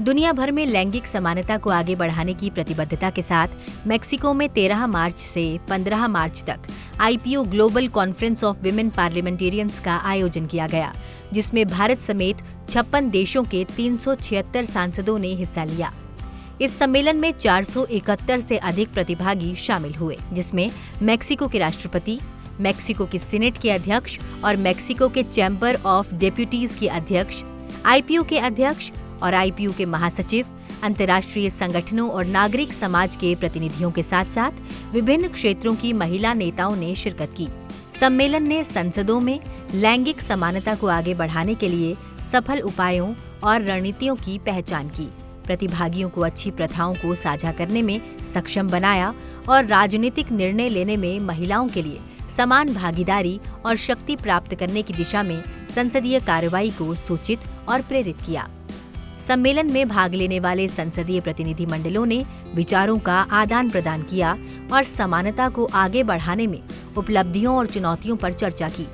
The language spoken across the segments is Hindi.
दुनिया भर में लैंगिक समानता को आगे बढ़ाने की प्रतिबद्धता के साथ मेक्सिको में 13 मार्च से 15 मार्च तक IPU global conference of women parliamentarians का आयोजन किया गया, जिसमें भारत समेत 56 देशों के 376 सांसदों ने हिस्सा लिया। इस सम्मेलन में 471 से अधिक प्रतिभागी शामिल हुए, जिसमें मेक्सिको के राष्ट्रपति, मेक्सिको के सीनेट के अध्यक्ष और मेक्सिको के चैम्बर ऑफ डेप्यूटीज के अध्यक्ष, IPU के अध्यक्ष और IPU के महासचिव, अंतर्राष्ट्रीय संगठनों और नागरिक समाज के प्रतिनिधियों के साथ साथ विभिन्न क्षेत्रों की महिला नेताओं ने शिरकत की। सम्मेलन ने संसदों में लैंगिक समानता को आगे बढ़ाने के लिए सफल उपायों और रणनीतियों की पहचान की, प्रतिभागियों को अच्छी प्रथाओं को साझा करने में सक्षम बनाया और राजनीतिक निर्णय लेने में महिलाओं के लिए समान भागीदारी और शक्ति प्राप्त करने की दिशा में संसदीय कार्रवाई को सूचित और प्रेरित किया। सम्मेलन में भाग लेने वाले संसदीय प्रतिनिधि मंडलों ने विचारों का आदान प्रदान किया और समानता को आगे बढ़ाने में उपलब्धियों और चुनौतियों पर चर्चा की।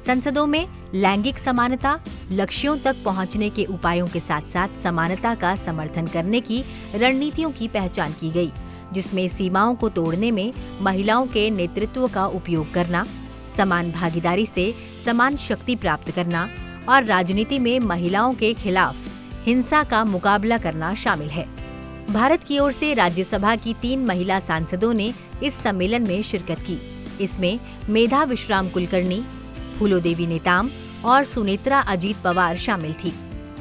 संसदों में लैंगिक समानता, लक्ष्यों तक पहुंचने के उपायों के साथ साथ समानता का समर्थन करने की रणनीतियों की पहचान की गई, जिसमें सीमाओं को तोड़ने में महिलाओं के नेतृत्व का उपयोग करना, समान भागीदारी से समान शक्ति प्राप्त करना और राजनीति में महिलाओं के खिलाफ हिंसा का मुकाबला करना शामिल है। भारत की ओर से राज्यसभा की 3 महिला सांसदों ने इस सम्मेलन में शिरकत की। इसमें मेधा विश्राम कुलकर्णी, फूलोदेवी नेताम और सुनेत्रा अजीत पवार शामिल थी।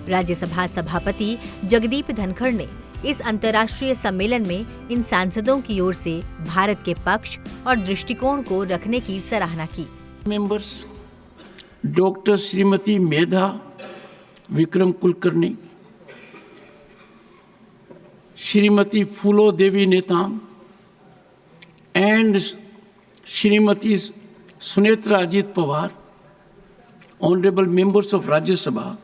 राज्यसभा सभापति जगदीप धनखड़ ने इस अंतर्राष्ट्रीय सम्मेलन में इन सांसदों की ओर से भारत के पक्ष और दृष्टिकोण को रखने की सराहना की। मेंबर्स डॉक्टर श्रीमती मेधा विक्रम कुलकर्णी, श्रीमती फूलो देवी Netam and Srimati Sunetra Ajit Pawar, honorable members of Rajya Sabha,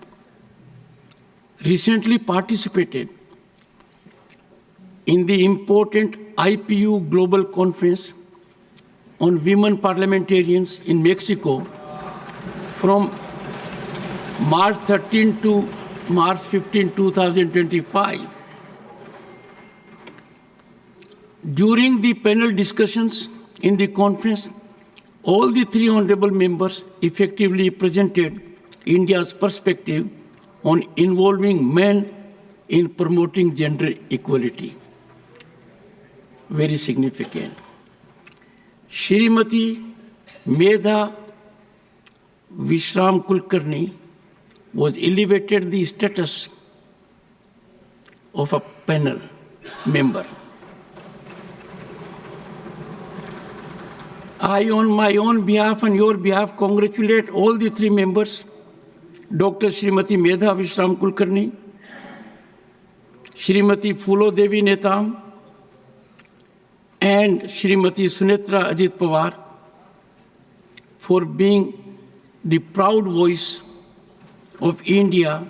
recently participated in the important IPU Global Conference on Women Parliamentarians in Mexico from March 13 to March 15, 2025. During the panel discussions in the conference, all the 3 honorable members effectively presented India's perspective on involving men in promoting gender equality. Very significant. Shrimati Medha Vishram Kulkarni was elevated the status of a panel member. I, on my own behalf and your behalf, congratulate all the 3 members, Dr. Srimati Medha Vishram Kulkarni, Srimati Fulo Devi Netam, and Srimati Sunetra Ajit Pawar for being the proud voice of India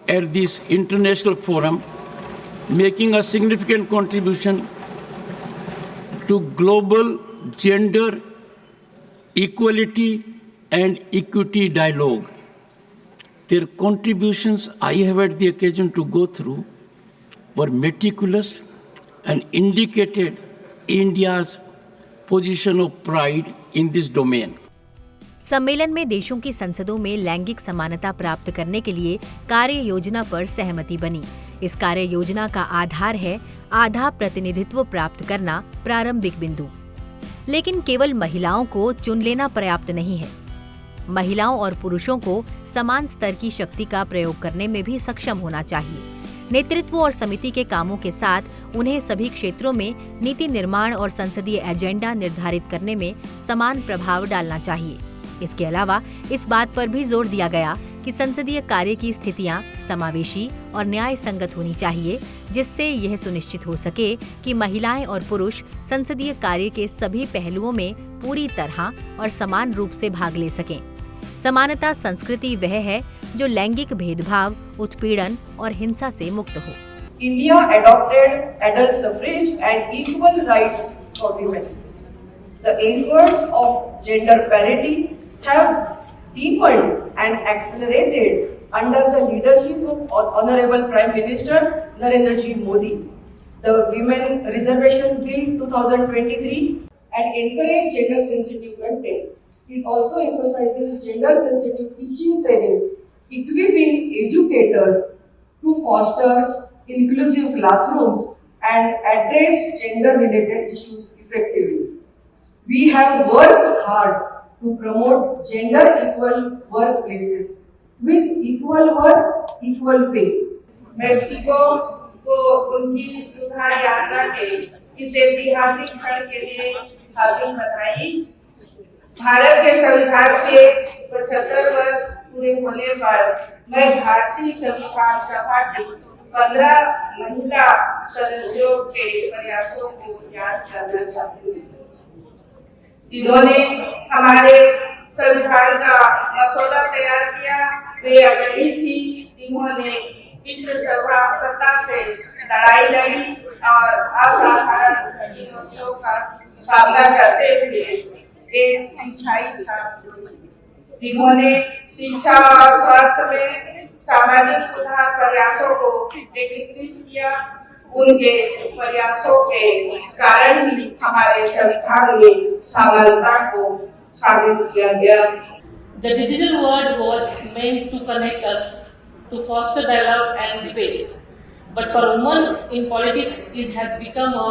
at this international forum, making a significant contribution to global gender equality and equity dialogue. Their contributions I have had the occasion to go through were meticulous and indicated India's position of pride in this domain. सम्मेलन में देशों की संसदों में लैंगिक समानता प्राप्त करने के लिए कार्य योजना पर सहमति बनी। इस कार्य योजना का आधार है आधा प्रतिनिधित्व प्राप्त करना, प्रारंभिक बिंदु। लेकिन केवल महिलाओं को चुन लेना पर्याप्त नहीं है। महिलाओं और पुरुषों को समान स्तर की शक्ति का प्रयोग करने में भी सक्षम होना चाहिए। नेतृत्व और समिति के कामों के साथ उन्हें सभी क्षेत्रों में नीति निर्माण और संसदीय एजेंडा निर्धारित करने में समान प्रभाव डालना चाहिए। इसके अलावा इस बात पर भी जोर दिया गया कि संसदीय कार्य की स्थितियां समावेशी और न्याय संगत होनी चाहिए, जिससे यह सुनिश्चित हो सके कि महिलाएं और पुरुष संसदीय कार्य के सभी पहलुओं में पूरी तरह और समान रूप से भाग ले सकें। समानता संस्कृति वह है जो लैंगिक भेदभाव, उत्पीड़न और हिंसा से मुक्त हो। India adopted adult suffrage and equal rights for women. The efforts of gender parity have deepened and accelerated under the leadership of Honorable Prime Minister Narendra Ji Modi, the Women Reservation Bill 2023, and encourage gender sensitive content. It also emphasizes gender sensitive teaching training, equipping educators to foster inclusive classrooms and address gender related issues effectively. We have worked hard to promote gender equal workplaces with equal work, equal pay. Mexico को उनकी सुधार यात्रा के इस ऐतिहासिक क्षण के लिए हार्दिक बधाई। भारत के संविधान के 75 वर्ष पूरे होने पर मैं भारतीय संविधान सभा की 15 महिला सदस्यों के प्रयासों को याद करना चाहती हूँ, जिन्होंने हमारे संविधान का मसौदा तैयार किया। वे अग्रणी थी जिन्होंने केंद्र सत्ता से लड़ाई लड़ी और असाधारण चुनौतियों का सामना करते हुए एक स्थायी छात्र, जिन्होंने शिक्षा और स्वास्थ्य में सामाजिक सुधार प्रयासों को एकीकृत किया। उनके प्रयासों के कारण ही हमारे संविधान में समानता को शामिल किया गया। The digital world was meant to connect us, to foster dialogue and debate. But for women in politics, it has become a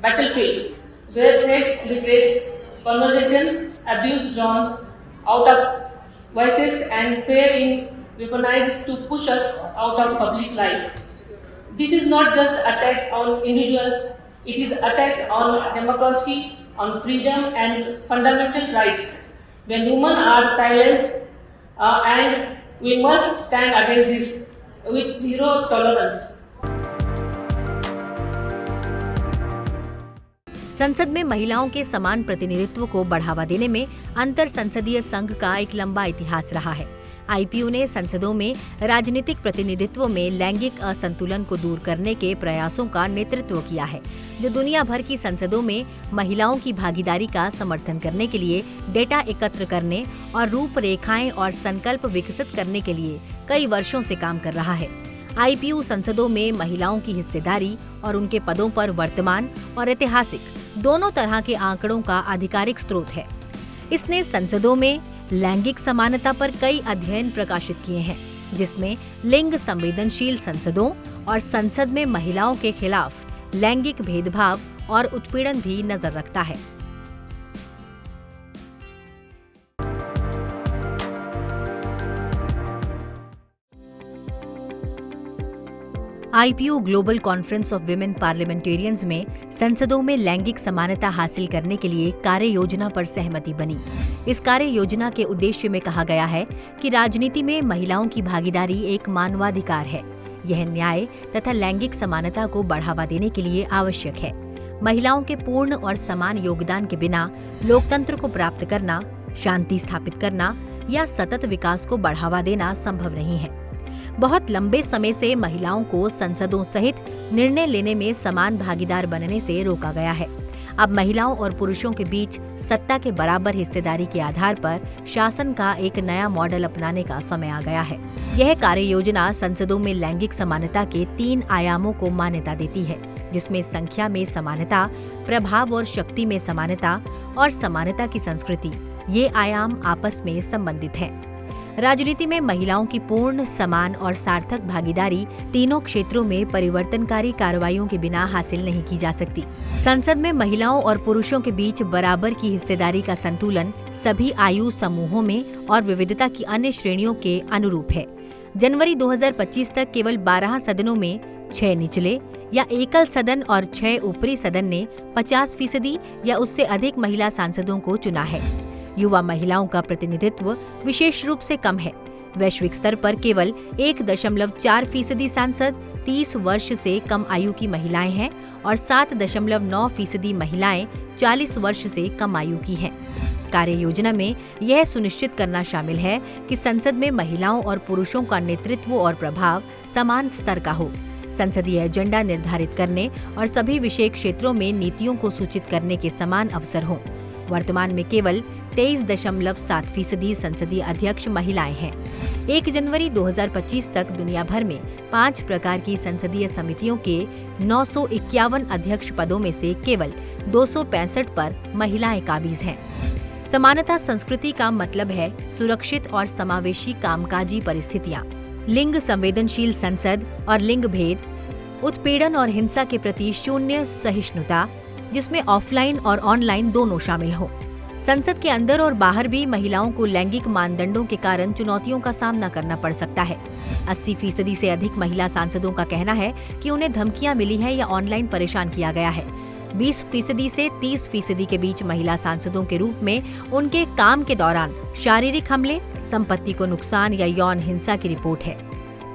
battlefield where threats replace conversation, abuse drowns out of voices, and fear is weaponized to push us out of public life. This is not just attack on individuals, it is attack on democracy, on freedom and fundamental rights. When women are silenced, and we must stand against this with zero tolerance. संसद में महिलाओं के समान प्रतिनिधित्व को बढ़ावा देने में अंतर संसदीय संघ का एक लंबा इतिहास रहा है। आईपीयू ने संसदों में राजनीतिक प्रतिनिधित्व में लैंगिक असंतुलन को दूर करने के प्रयासों का नेतृत्व किया है, जो दुनिया भर की संसदों में महिलाओं की भागीदारी का समर्थन करने के लिए डेटा एकत्र करने और रूपरेखाएं और संकल्प विकसित करने के लिए कई वर्षों से काम कर रहा है। आईपीयू संसदों में महिलाओं की हिस्सेदारी और उनके पदों पर वर्तमान और ऐतिहासिक दोनों तरह के आंकड़ों का आधिकारिक स्रोत है। इसने संसदों में लैंगिक समानता पर कई अध्ययन प्रकाशित किए हैं, जिसमें लिंग संवेदनशील संसदों और संसद में महिलाओं के खिलाफ लैंगिक भेदभाव और उत्पीड़न भी नजर रखता है। IPU global conference of women parliamentarians में संसदों में लैंगिक समानता हासिल करने के लिए कार्य योजना पर सहमति बनी। इस कार्य योजना के उद्देश्य में कहा गया है कि राजनीति में महिलाओं की भागीदारी एक मानवाधिकार है। यह न्याय तथा लैंगिक समानता को बढ़ावा देने के लिए आवश्यक है। महिलाओं के पूर्ण और समान योगदान के बिना लोकतंत्र को प्राप्त करना, शांति स्थापित करना या सतत विकास को बढ़ावा देना संभव नहीं है। बहुत लंबे समय से महिलाओं को संसदों सहित निर्णय लेने में समान भागीदार बनने से रोका गया है। अब महिलाओं और पुरुषों के बीच सत्ता के बराबर हिस्सेदारी के आधार पर शासन का एक नया मॉडल अपनाने का समय आ गया है। यह कार्य योजना संसदों में लैंगिक समानता के 3 आयामों को मान्यता देती है, जिसमें संख्या में समानता, प्रभाव और शक्ति में समानता और समानता की संस्कृति। ये आयाम आपस में संबंधित हैं। राजनीति में महिलाओं की पूर्ण, समान और सार्थक भागीदारी तीनों क्षेत्रों में परिवर्तनकारी कार्रवाइयों के बिना हासिल नहीं की जा सकती। संसद में महिलाओं और पुरुषों के बीच बराबर की हिस्सेदारी का संतुलन सभी आयु समूहों में और विविधता की अन्य श्रेणियों के अनुरूप है। जनवरी 2025 तक केवल 12 सदनों में 6 निचले या एकल सदन और 6 ऊपरी सदन ने 50% या उससे अधिक महिला सांसदों को चुना है। युवा महिलाओं का प्रतिनिधित्व विशेष रूप से कम है। वैश्विक स्तर पर केवल 1.4% सांसद 30 वर्ष से कम आयु की महिलाएं हैं और 7.9% महिलाएं 40 वर्ष से कम आयु की हैं। कार्य योजना में यह सुनिश्चित करना शामिल है कि संसद में महिलाओं और पुरुषों का नेतृत्व और प्रभाव समान स्तर का हो। संसदीय एजेंडा निर्धारित करने और सभी विषय क्षेत्रों में नीतियों को सूचित करने के समान अवसर हों। वर्तमान में केवल 23.7% संसदीय अध्यक्ष महिलाएं हैं। 1 जनवरी 2025 तक दुनिया भर में 5 प्रकार की संसदीय समितियों के 951 अध्यक्ष पदों में से केवल 265 पर महिलाएं काबिज हैं। समानता संस्कृति का मतलब है सुरक्षित और समावेशी कामकाजी परिस्थितियां, लिंग संवेदनशील संसद और लिंग भेद, उत्पीड़न और हिंसा के प्रति शून्य सहिष्णुता, जिसमें ऑफलाइन और ऑनलाइन दोनों शामिल हों। संसद के अंदर और बाहर भी महिलाओं को लैंगिक मानदंडों के कारण चुनौतियों का सामना करना पड़ सकता है। 80% से अधिक महिला सांसदों का कहना है कि उन्हें धमकियां मिली है या ऑनलाइन परेशान किया गया है। 20% से 30% के बीच महिला सांसदों के रूप में उनके काम के दौरान शारीरिक हमले, संपत्ति को नुकसान या यौन हिंसा की रिपोर्ट है।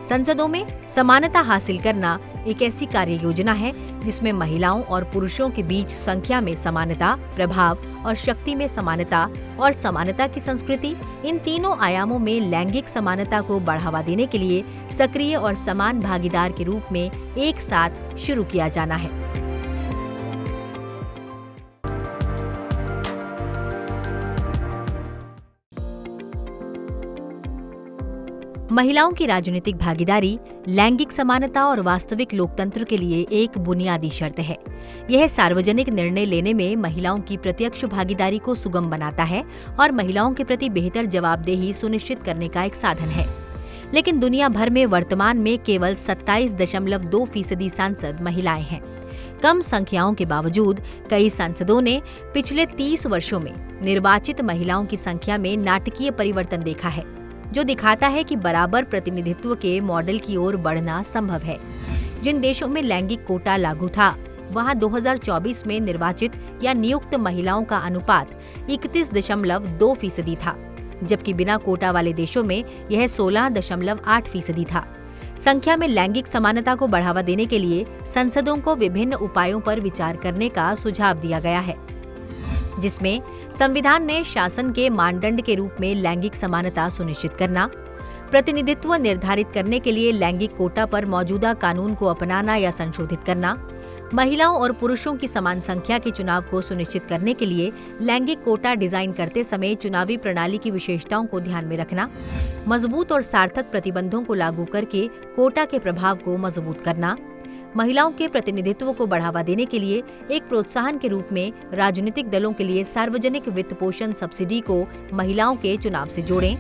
संसदों में समानता हासिल करना एक ऐसी कार्य योजना है जिसमें महिलाओं और पुरुषों के बीच संख्या में समानता, प्रभाव और शक्ति में समानता और समानता की संस्कृति, इन तीनों आयामों में लैंगिक समानता को बढ़ावा देने के लिए सक्रिय और समान भागीदार के रूप में एक साथ शुरू किया जाना है। महिलाओं की राजनीतिक भागीदारी लैंगिक समानता और वास्तविक लोकतंत्र के लिए एक बुनियादी शर्त है। यह सार्वजनिक निर्णय लेने में महिलाओं की प्रत्यक्ष भागीदारी को सुगम बनाता है और महिलाओं के प्रति बेहतर जवाबदेही सुनिश्चित करने का एक साधन है। लेकिन दुनिया भर में वर्तमान में केवल 27.2% सांसद महिलाएं हैं। कम संख्याओं के बावजूद कई सांसदों ने पिछले 30 वर्षों में निर्वाचित महिलाओं की संख्या में नाटकीय परिवर्तन देखा है, जो दिखाता है कि बराबर प्रतिनिधित्व के मॉडल की ओर बढ़ना संभव है। जिन देशों में लैंगिक कोटा लागू था, वहां 2024 में निर्वाचित या नियुक्त महिलाओं का अनुपात 31.2% था, जबकि बिना कोटा वाले देशों में यह 16.8% था। संख्या में लैंगिक समानता को बढ़ावा देने के लिए संसदों को विभिन्न उपायों पर विचार करने का सुझाव दिया गया है, जिसमें संविधान ने शासन के मानदंड के रूप में लैंगिक समानता सुनिश्चित करना, प्रतिनिधित्व निर्धारित करने के लिए लैंगिक कोटा पर मौजूदा कानून को अपनाना या संशोधित करना, महिलाओं और पुरुषों की समान संख्या के चुनाव को सुनिश्चित करने के लिए लैंगिक कोटा डिजाइन करते समय चुनावी प्रणाली की विशेषताओं को ध्यान में रखना, मजबूत और सार्थक प्रतिबंधों को लागू करके कोटा के प्रभाव को मजबूत करना, महिलाओं के प्रतिनिधित्व को बढ़ावा देने के लिए एक प्रोत्साहन के रूप में राजनीतिक दलों के लिए सार्वजनिक वित्त पोषण सब्सिडी को महिलाओं के चुनाव से जोड़ें,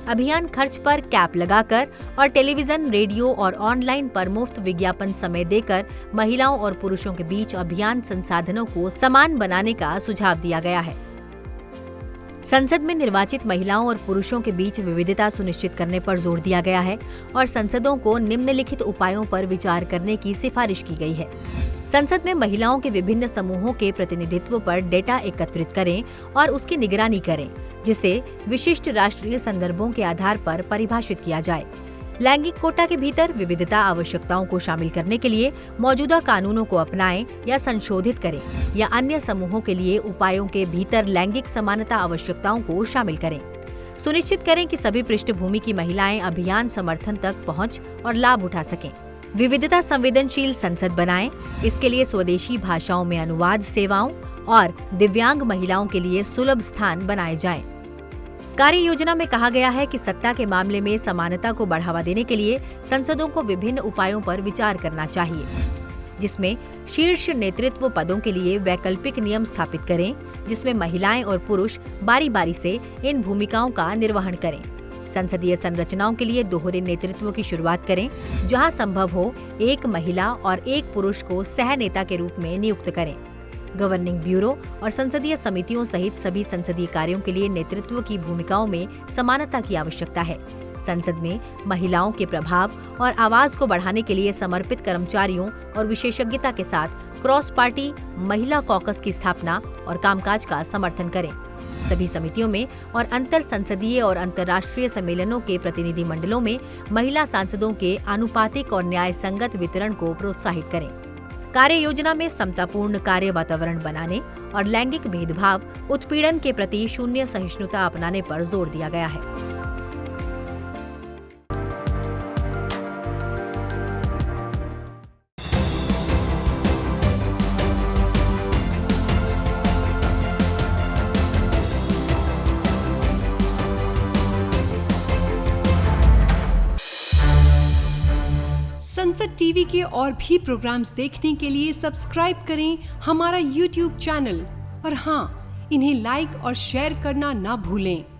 अभियान खर्च पर कैप लगाकर और टेलीविजन, रेडियो और ऑनलाइन पर मुफ्त विज्ञापन समय देकर महिलाओं और पुरुषों के बीच अभियान संसाधनों को समान बनाने का सुझाव दिया गया है। संसद में निर्वाचित महिलाओं और पुरुषों के बीच विविधता सुनिश्चित करने पर जोर दिया गया है और संसदों को निम्नलिखित उपायों पर विचार करने की सिफारिश की गई है। संसद में महिलाओं के विभिन्न समूहों के प्रतिनिधित्व पर डेटा एकत्रित करें और उसकी निगरानी करें, जिसे विशिष्ट राष्ट्रीय संदर्भों के आधार पर परिभाषित किया जाए। लैंगिक कोटा के भीतर विविधता आवश्यकताओं को शामिल करने के लिए मौजूदा कानूनों को अपनाएं या संशोधित करें, या अन्य समूहों के लिए उपायों के भीतर लैंगिक समानता आवश्यकताओं को शामिल करें। सुनिश्चित करें कि सभी पृष्ठभूमि की महिलाएं अभियान समर्थन तक पहुंच और लाभ उठा सकें। विविधता संवेदनशील संसद बनाएं। इसके लिए स्वदेशी भाषाओं में अनुवाद सेवाओं और दिव्यांग महिलाओं के लिए सुलभ स्थान बनाए जाएं। कार्य योजना में कहा गया है कि सत्ता के मामले में समानता को बढ़ावा देने के लिए संसदों को विभिन्न उपायों पर विचार करना चाहिए, जिसमें शीर्ष नेतृत्व पदों के लिए वैकल्पिक नियम स्थापित करें, जिसमें महिलाएं और पुरुष बारी-बारी से इन भूमिकाओं का निर्वहन करें। संसदीय संरचनाओं के लिए दोहरे नेतृत्व की शुरुआत करें, जहां संभव हो एक महिला और एक पुरुष को सह नेता के रूप में नियुक्त करें। गवर्निंग ब्यूरो और संसदीय समितियों सहित सभी संसदीय कार्यों के लिए नेतृत्व की भूमिकाओं में समानता की आवश्यकता है। संसद में महिलाओं के प्रभाव और आवाज को बढ़ाने के लिए समर्पित कर्मचारियों और विशेषज्ञता के साथ क्रॉस पार्टी महिला कॉकस की स्थापना और कामकाज का समर्थन करें। सभी समितियों में और अंतर संसदीय और अंतर्राष्ट्रीय सम्मेलनों के प्रतिनिधि मंडलों में महिला सांसदों के आनुपातिक और न्याय संगत वितरण को प्रोत्साहित करें। कार्य योजना में समतापूर्ण कार्य वातावरण बनाने और लैंगिक भेदभाव, उत्पीड़न के प्रति शून्य सहिष्णुता अपनाने पर जोर दिया गया है। संसद टीवी के और भी प्रोग्राम्स देखने के लिए सब्सक्राइब करें हमारा YouTube चैनल और हाँ, इन्हें लाइक और शेयर करना ना भूलें।